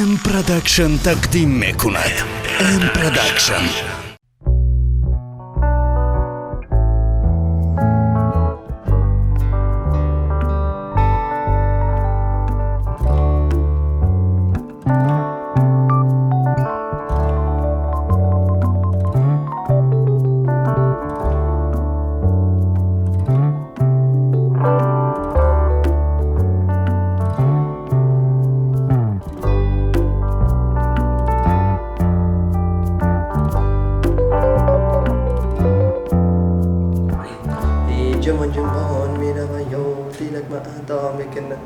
ام پروداکشن تقدیم میکند. ام پروداکشن. جمان میرم یار دیلک ما ادا میکنه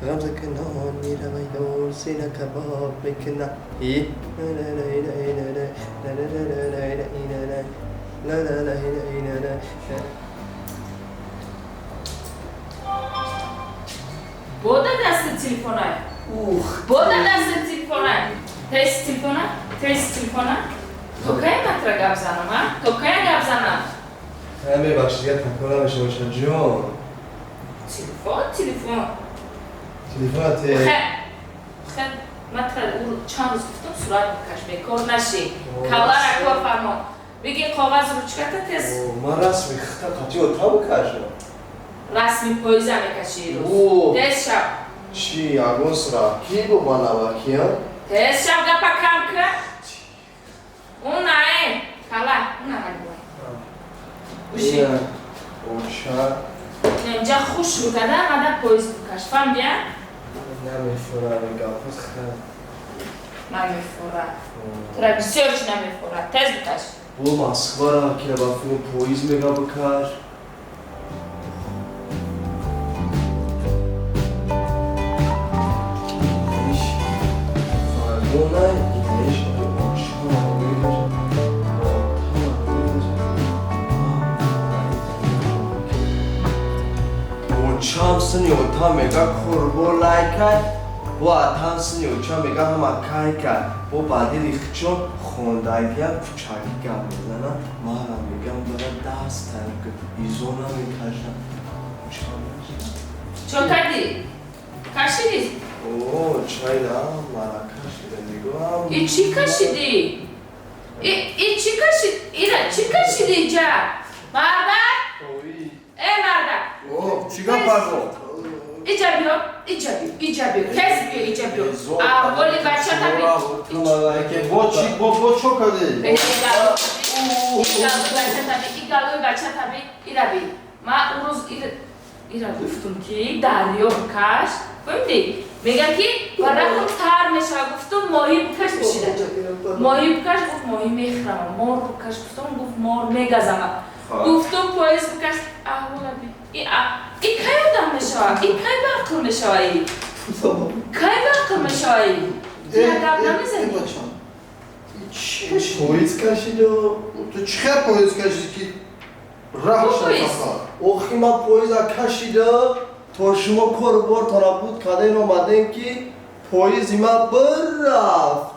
غمزه کنان میرم یار سینه کباب میکنه Boda dasta telefona. Boda dasta telefona. Test telefona. Test telefona. Tokaya matra gabzanam ha? Tokaya gabzanam. همه بخشیت تکانه بشه باشن جون تلفن تلفنت خب مثلا چند روز گفتم صورت بکش بکار نشی کلار اکوا فرما بگی کاغذ روچکت تست من رسمی خطا قطعی تا بکشم رسمی پاییزه میکشی روز تست شب چی اگون سرا کی بو بانا باکی ها تست شب گپا کم که اون نه کلا اون نه بوشی اوشا اینجا خوش رو کده مده پاییز بکش فهم بیا نمیفوره میگم خود خیلی نمیفوره ترا بسیارش نمیفوره تست بکش بو مسخره را که با فیلم پویز میگه بکش ایش فرمونه ایش چام سنیو تا میگه خوربو لایکای و اتان سنیو چام میگه همه کای کای و بعدی لیخچون خوندای بیا پچاکی گم بزنه مارا میگم داره دست تنگ ایزونا میکشم چون کردی؟ کشیدی؟ اوه چای دا مارا کشیده میگم ای چی کشیدی؟ ای چی کشید؟ ایره چی کشیدی اینجا؟ مردک؟ ای مردک اوه چیگه پردو؟ اینجا بیا کس بیا اینجا بیا اولی بچه تا بیا با چو کده؟ این گلوی بچه تا بیا ایره بیا ما اون روز ایره گفتم که دریا بکش فهمیدی؟ میگن که برای تر میشه گفتم ماهی بکش بشیده ماهی بکش گفت ماهی میخرم مار بکش گفتم گفت مار میگزم گفتم پاییز بکش اولا بیا این که آدم میشه این که برقل میشه ای که برقل میشه ای دیگه گب نمیزنی پویز کشیده تو چه پویز کشید که راه شد اوخی ما پویز کشیده تا شما کربار تا نبود کده این اومدن که پویز ما بررفت